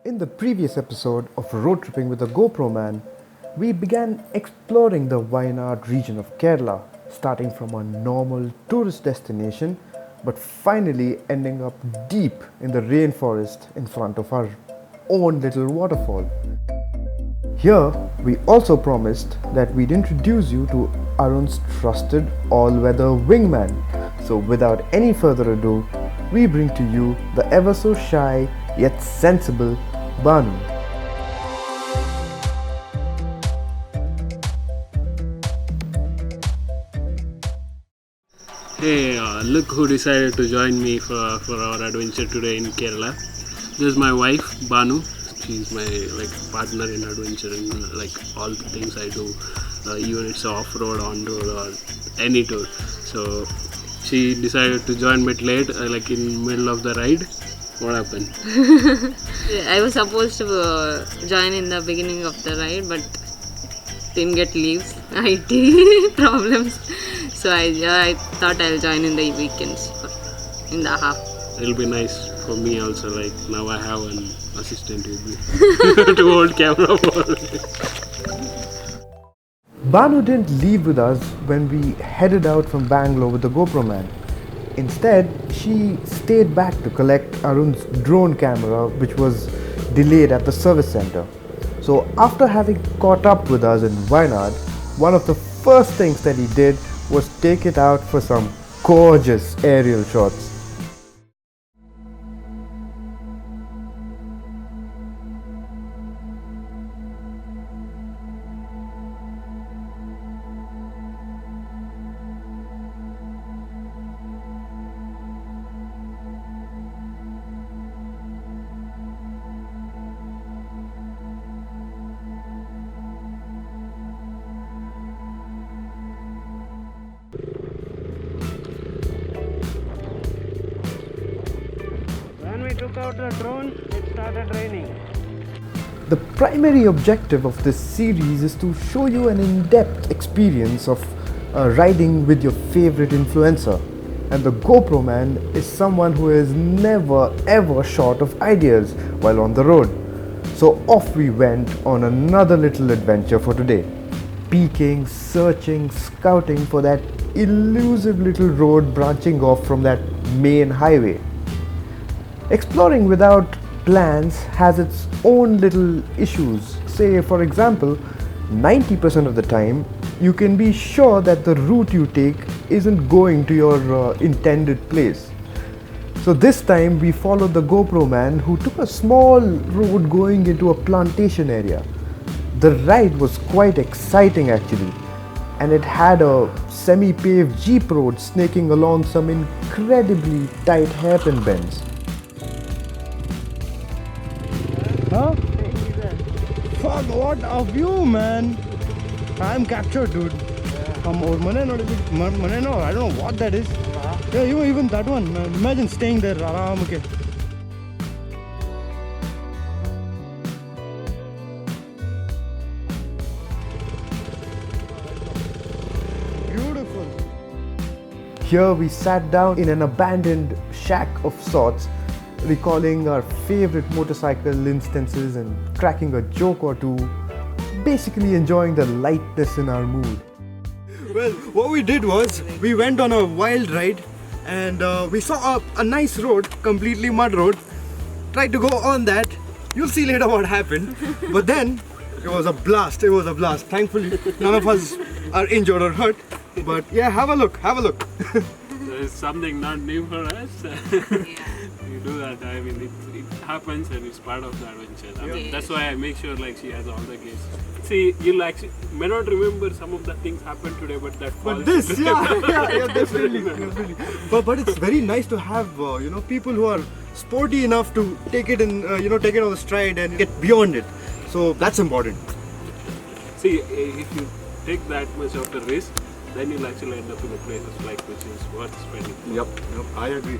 In the previous episode of Road Tripping with the GoPro Man, we began exploring the Wayanad region of Kerala, starting from a normal tourist destination but finally ending up deep in the rainforest in front of our own little waterfall. Here, we also promised that we'd introduce you to Arun's trusted all-weather wingman. So without any further ado, we bring to you the ever so shy yet sensible Banu. Hey, look who decided to join me for our adventure today in Kerala. This is my wife, Banu. She's my partner in adventure and all the things I do, even it's off-road, on-road or any tour. So she decided to join bit late, in middle of the ride. What happened? I was supposed to join in the beginning of the ride, but didn't get leaves. IT problems. So I thought I'll join in the weekends, in the half. It'll be nice for me also. Now I have an assistant with me to hold camera for me. Banu didn't leave with us when we headed out from Bangalore with the GoPro Man. Instead, she stayed back to collect Arun's drone camera, which was delayed at the service center. So after having caught up with us in Wayanad, one of the first things that he did was take it out for some gorgeous aerial shots. When we took out the drone, it started raining. The primary objective of this series is to show you an in-depth experience of riding with your favorite influencer. And the GoPro Man is someone who is never ever short of ideas while on the road. So off we went on another little adventure for today. Peeking, searching, scouting for that elusive little road branching off from that main highway. Exploring without plans has its own little issues. Say, for example, 90% of the time, you can be sure that the route you take isn't going to your intended place. So this time we followed the GoPro Man, who took a small road going into a plantation area. The ride was quite exciting actually, and it had a semi-paved jeep road snaking along some incredibly tight hairpin bends. Huh? Fuck, what a view, man. I'm captured, dude. Maneno, I don't know what that is. Yeah, even that one, man. Imagine staying there. Okay. Beautiful. Here we sat down in an abandoned shack of sorts, recalling our favorite motorcycle instances and cracking a joke or two, basically enjoying the lightness in our mood. Well, what we did was we went on a wild ride and we saw a nice road, completely mud road. Tried to go on that. You'll see later what happened. But then it was a blast. It was a blast. Thankfully, none of us are injured or hurt. But yeah, have a look. Have a look. It's something not new for us. You do that. I mean, it happens and it's part of the adventure. I mean, that's why I make sure she has all the gears. See, you'll actually may not remember some of the things happened today, but that falls. But this, yeah, definitely. But it's very nice to have people who are sporty enough to take it in take it on the stride and get beyond it. So that's important. See, if you take that much of the risk, then you'll actually end up in a place which is worth spending. Yep, I agree.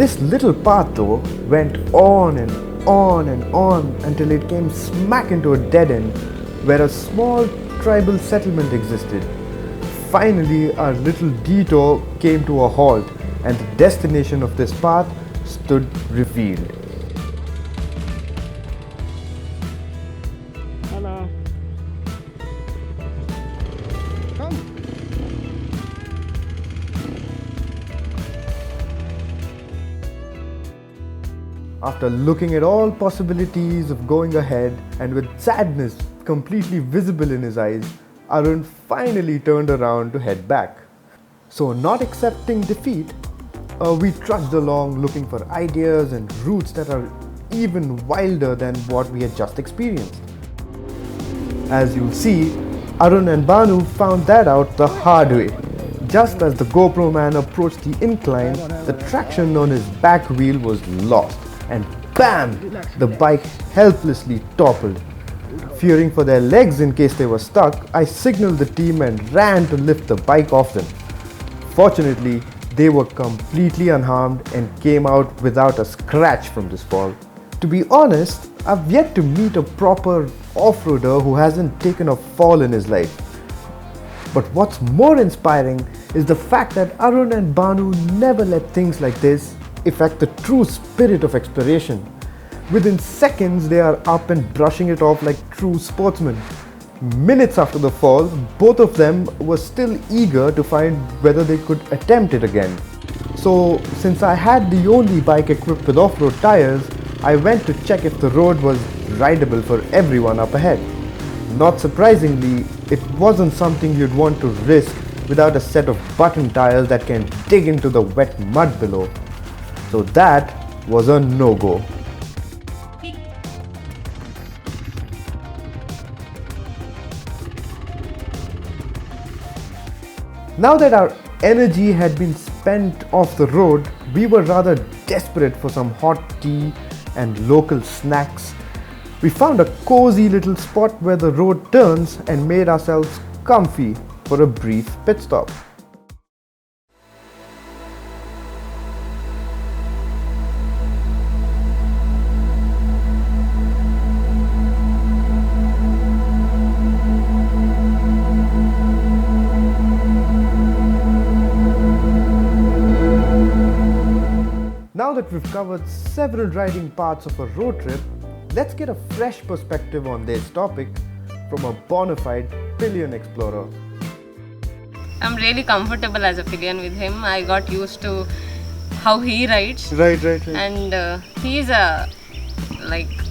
This little path though went on and on and on until it came smack into a dead end where a small tribal settlement existed. Finally, our little detour came to a halt and the destination of this path stood revealed. Hello. Come. After looking at all possibilities of going ahead and with sadness completely visible in his eyes, Arun finally turned around to head back. So, not accepting defeat, we trudged along looking for ideas and routes that are even wilder than what we had just experienced. As you'll see, Arun and Banu found that out the hard way. Just as the GoPro Man approached the incline, the traction on his back wheel was lost and BAM! The bike helplessly toppled. Fearing for their legs in case they were stuck, I signaled the team and ran to lift the bike off them. Fortunately, they were completely unharmed and came out without a scratch from this fall. To be honest, I've yet to meet a proper off-roader who hasn't taken a fall in his life. But what's more inspiring is the fact that Arun and Banu never let things like this affect the true spirit of exploration. Within seconds, they are up and brushing it off like true sportsmen. Minutes after the fall, both of them were still eager to find whether they could attempt it again. So, since I had the only bike equipped with off-road tires, I went to check if the road was rideable for everyone up ahead. Not surprisingly, it wasn't something you'd want to risk without a set of button tires that can dig into the wet mud below. So that was a no-go. Now that our energy had been spent off the road, we were rather desperate for some hot tea and local snacks. We found a cozy little spot where the road turns and made ourselves comfy for a brief pit stop. Now that we've covered several riding parts of a road trip, let's get a fresh perspective on this topic from a bona fide pillion explorer. I'm really comfortable as a pillion with him. I got used to how he rides. Right. And he's a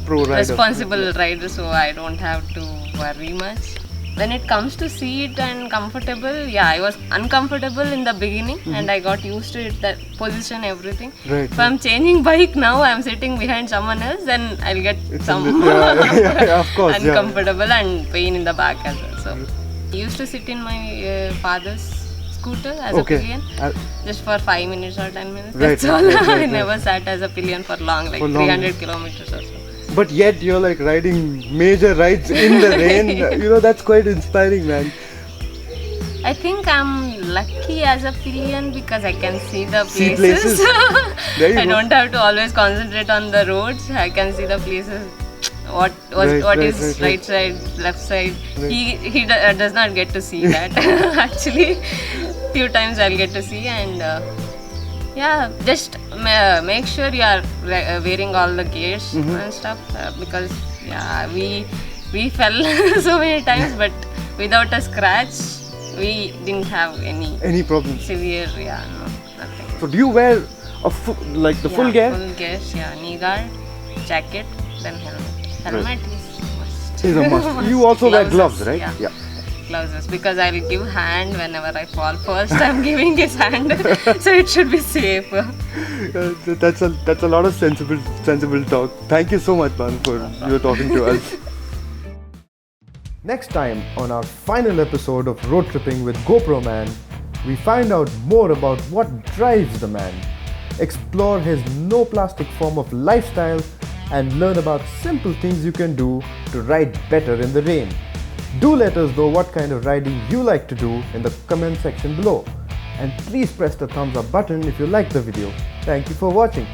Pro rider. responsible rider, so I don't have to worry much. When it comes to seat and comfortable, yeah, I was uncomfortable in the beginning and I got used to it, that position, everything. Right. If I'm changing bike now, I'm sitting behind someone else, then I'll get Of course, uncomfortable and pain in the back as well. So I used to sit in my father's scooter as a pillion, just for 5 minutes or 10 minutes. Right, That's all. right. I never sat as a pillion for long, like 300 kilometers or so. But yet you're like riding major rides in the rain. That's quite inspiring, man. I think I'm lucky as a pillion because I can see the See places. There you I go. don't have to always concentrate on the roads. I can see the places. What is right side, left side. Right. He does not get to see that. Actually, few times I'll get to see, and just make sure you are wearing all the gears and stuff, because we fell so many times, but without a scratch. We didn't have any problems. severe, nothing. So do you wear the full gear? Full gears, knee guard, jacket, then helmet. Helmet is Is a must. You also wear gloves, right? Yeah. Gloves, because I will give hand whenever I fall. First I'm giving his hand, so it should be safe. That's a lot of sensible talk. Thank you so much, Banu, for you talking to us. Next time on our final episode of Road Tripping with GoPro Man, we find out more about what drives the man, explore his no plastic form of lifestyle, and learn about simple things you can do to ride better in the rain. Do let us know what kind of riding you like to do in the comment section below. And please press the thumbs up button if you like the video. Thank you for watching.